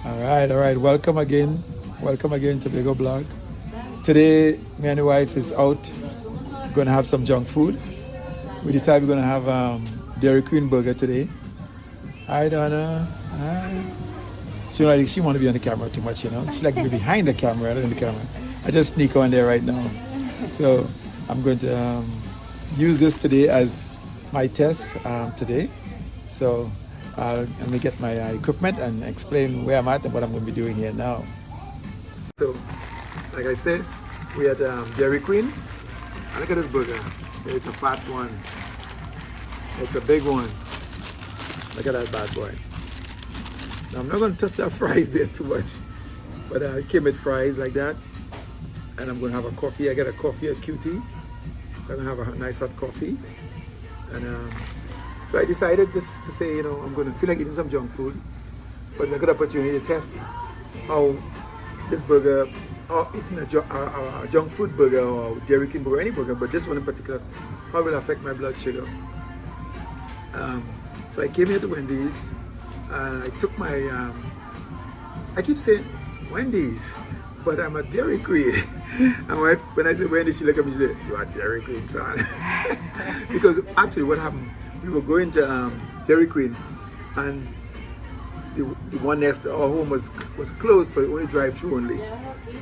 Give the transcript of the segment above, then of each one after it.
All right. Welcome again to Bigger Blog. Today, me and the wife is out. Gonna have some junk food. We decided we're gonna have Dairy Queen burger today. Hi, Donna. Hi. She want to be on the camera too much, you know. She like to be behind the camera rather than the camera. I just sneak on there right now. So I'm going to use this today as my test today. So let me get my equipment and explain where I'm at and what I'm going to be doing here now. So, like I said, we had Dairy Queen. And look at this burger. It's a fat one. It's a big one. Look at that bad boy. Now, I'm not going to touch that fries there too much, but I came with fries like that. And I'm going to have a coffee. I got a coffee at QT. So I'm going to have a nice hot coffee. And so I decided just to say, you know, I'm going to feel like eating some junk food. But it's a good opportunity to test how this burger, or eating a junk food burger or Dairy Queen burger, any burger, but this one in particular, how will affect my blood sugar. So I came here to Wendy's and I took my, I keep saying Wendy's, but I'm a Dairy Queen. And my wife, when I said Wendy's, she looked at me and said, "You are Dairy Queen, son." Because actually what happened, we were going to Dairy Queen and the one next to our home was closed for only drive-through only.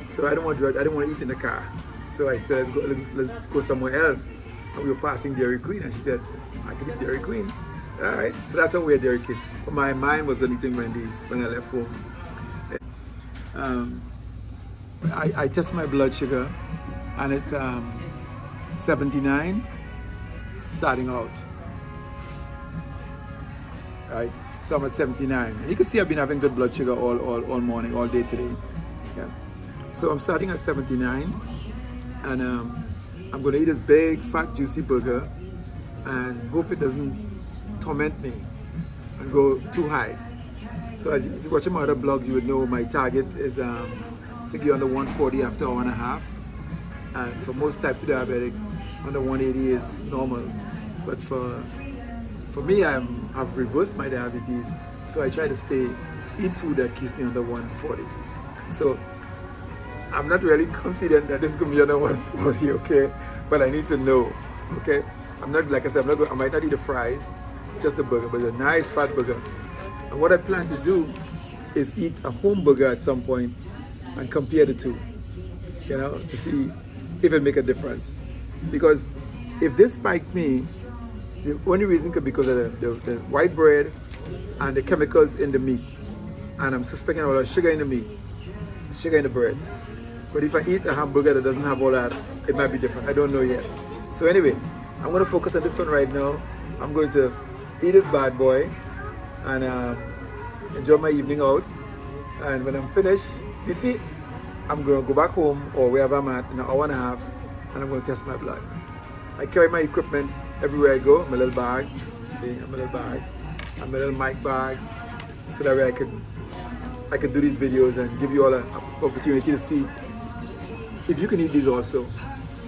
So I didn't want to eat in the car. So I said, let's go somewhere else. And we were passing Dairy Queen, and she said, "I can eat Dairy Queen." All right. So that's how we had Dairy Queen. But my mind was on eating Wendy's when I left home. I test my blood sugar, and it's 79 starting out. All right. So I'm at 79. And you can see I've been having good blood sugar all morning, all day today. Yeah. So I'm starting at 79, and I'm going to eat this big, fat, juicy burger, and hope it doesn't torment me and go too high. So if you watch my other blogs, you would know my target is to get under 140 after 1.5 hours. And for most type 2 diabetic, under 180 is normal. But for me, I've reversed my diabetes, so I try to eat food that keeps me under 140. So I'm not really confident that this is going to be under 140, okay? But I need to know, okay? I'm not, like I said, I might not eat the fries, just the burger, but it's a nice fat burger. And what I plan to do is eat a home burger at some point and compare the two, you know, to see if it make a difference. Because if this spiked me, the only reason could be because of the white bread and the chemicals in the meat. And I'm suspecting a lot of sugar in the meat, sugar in the bread. But if I eat a hamburger that doesn't have all that, it might be different. I don't know yet. So anyway, I'm going to focus on this one right now. I'm going to eat this bad boy and enjoy my evening out. And when I'm finished, you see, I'm going to go back home or wherever I'm at in an hour and a half, and I'm going to test my blood. I carry my equipment everywhere I go, my little bag. See, I'm a little bag. I'm a little mic bag, so that way I can do these videos and give you all an opportunity to see if you can eat these also.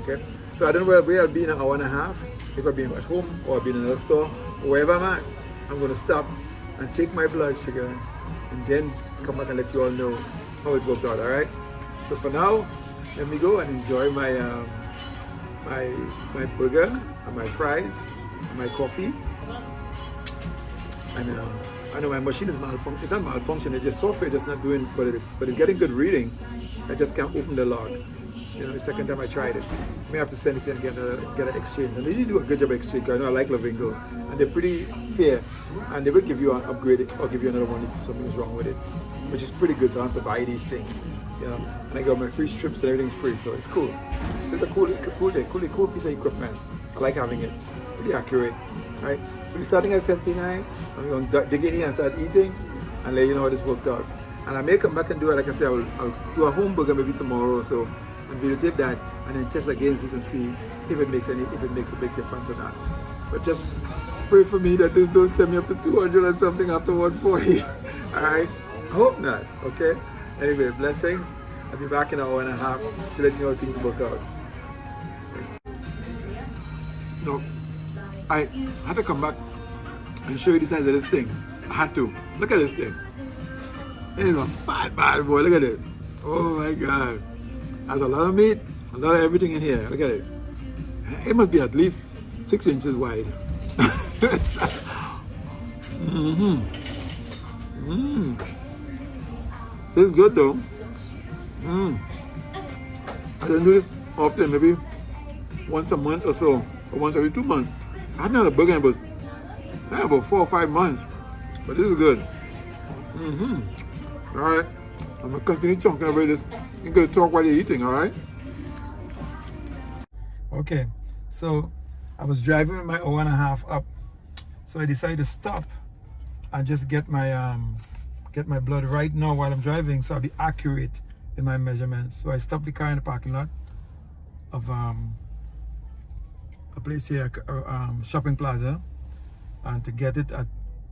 Okay? So I don't know where I'll be in an hour and a half, if I'll be at home or I'll be in another store, or wherever I'm at. I'm going to stop and take my blood sugar and then come back and let you all know how it worked out, all right? So for now, let me go and enjoy my my burger and my fries and my coffee. And I know my machine is malfunction. It's not malfunction. It's just software just not doing, but it's getting good reading. I just can't open the log. You know, the second time I tried it, I may have to send this in and get an exchange. And they usually do a good job of exchange. I know I like Lavingo, and they're pretty fair. And they will give you an upgrade or give you another one if something's wrong with it, which is pretty good. So I don't have to buy these things. You know, and I got my free strips and everything's free, so it's cool. So it's a cool piece of equipment. I like having it. Pretty accurate, right? So we're starting at 79. I'm going to dig in here and start eating and let you know how this worked out. And I may come back and do it. Like I said, I'll do a home burger maybe tomorrow or so and videotape that and then test against this and see if it makes a big difference or not. But just pray for me that this don't send me up to 200 and something after 140. All right? I hope not. Okay. Anyway, blessings. I'll be back in an hour and a half to let you know how things work out. No, I had to come back and show you the size of this thing. I had to. Look at this thing. It is a fat bad boy. Look at it. Oh my God. There's a lot of meat, a lot of everything in here. Look at it. It must be at least 6 inches wide. Mm-hmm. This is good though. I don't do this often, maybe once a month or so, or once every 2 months. I haven't had a burger in about 4 or 5 months, but this is good. All right, I'm gonna continue talking about this. You're gonna talk while you're eating, all right? Okay, so I was driving with my hour and a half up, so I decided to stop and just get my blood right now while I'm driving, so I'll be accurate in my measurements. So I stopped the car in the parking lot of a place here, shopping plaza, and to get it at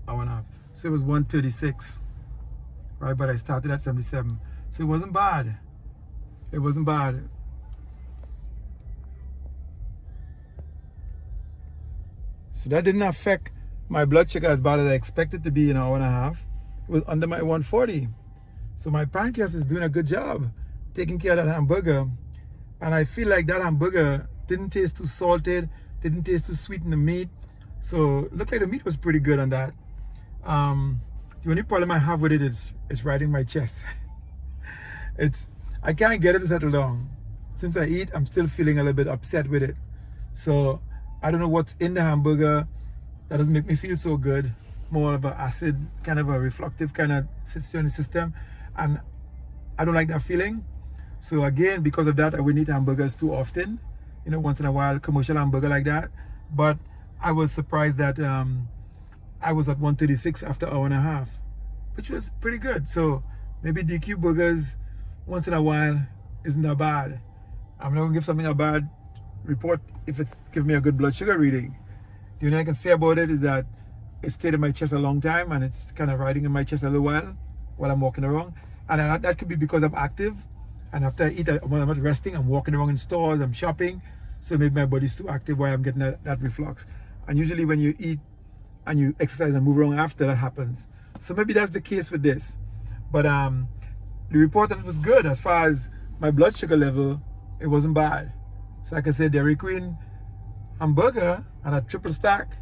hour and a half. So it was 136, right? But I started at 77, so it wasn't bad. It wasn't bad. So that didn't affect my blood sugar as bad as I expected to be in an hour and a half. It was under my 140. So my pancreas is doing a good job taking care of that hamburger. And I feel like that hamburger didn't taste too salted, didn't taste too sweet in the meat. So it looked like the meat was pretty good on that. The only problem I have with it is right in my chest. I can't get it to settle down. Since I eat, I'm still feeling a little bit upset with it. So I don't know what's in the hamburger that doesn't make me feel so good. More of an acid, kind of a reflective kind of situation in the system. And I don't like that feeling. So again, because of that, I wouldn't eat hamburgers too often. You know, once in a while, commercial hamburger like that. But I was surprised that I was at 136 after an hour and a half, which was pretty good. So maybe DQ burgers once in a while isn't that bad. I'm not gonna give something a bad report if it's giving me a good blood sugar reading. The only thing I can say about it is that it stayed in my chest a long time, and it's kind of riding in my chest a little while I'm walking around. And that could be because I'm active, and after I eat, when I'm not resting, I'm walking around in stores, I'm shopping, so maybe my body's too active while I'm getting that reflux. And usually when you eat and you exercise and move around after, that happens. So maybe that's the case with this. But the report that was good as far as my blood sugar level. It wasn't bad. So like I said, Dairy Queen Hamburger and a triple stack,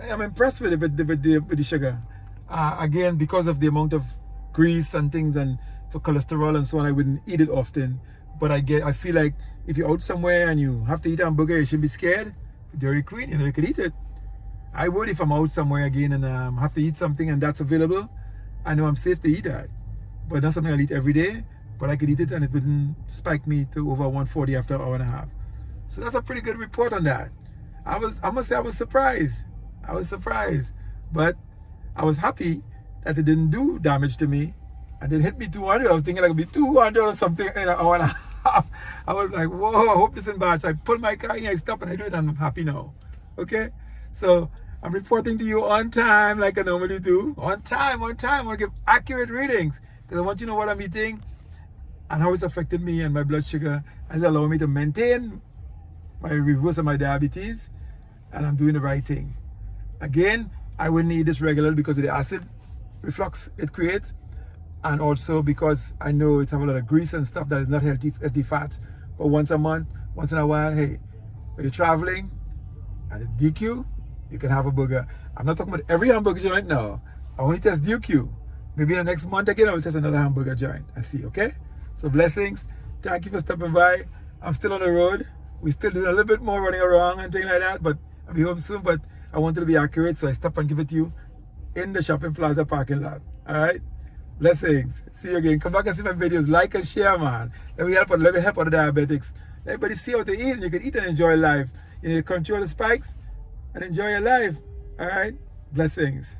I'm impressed with it, with the sugar. Again, because of the amount of grease and things, and for cholesterol and so on, I wouldn't eat it often. But I feel like if you're out somewhere and you have to eat a hamburger, you shouldn't be scared. Dairy Queen, you could eat it. I would if I'm out somewhere again and have to eat something and that's available. I know I'm safe to eat that. But not something I'll eat every day. But I could eat it and it wouldn't spike me to over 140 after an hour and a half. So that's a pretty good report on that. I must say I was surprised. But I was happy that it didn't do damage to me. And it hit me 200. I was thinking like it would be 200 or something in an hour and a half. I was like, whoa, I hope this isn't bad. So I pulled my car in, I stopped and I do it, and I'm happy now. Okay? So I'm reporting to you on time like I normally do. On time. I want to give accurate readings because I want you to know what I'm eating and how it's affected me and my blood sugar, as it allowing me to maintain my reverse of my diabetes, and I'm doing the right thing. Again, I wouldn't eat this regularly because of the acid reflux it creates, and also because I know it's have a lot of grease and stuff that is not healthy fats. But once a month, once in a while, hey, when you're traveling and it's DQ, you can have a burger. I'm not talking about every hamburger joint now. I only test DQ. Maybe in the next month again, I will test another hamburger joint and see, okay? So blessings. Thank you for stopping by. I'm still on the road. We're still doing a little bit more running around and things like that, but I'll be home soon. But I wanted to be accurate, so I stopped and give it to you in the shopping plaza parking lot. All right? Blessings. See you again. Come back and see my videos. Like and share, man. Let me help other diabetics. Let everybody see how to eat, and you can eat and enjoy life. You control the spikes and enjoy your life. All right? Blessings.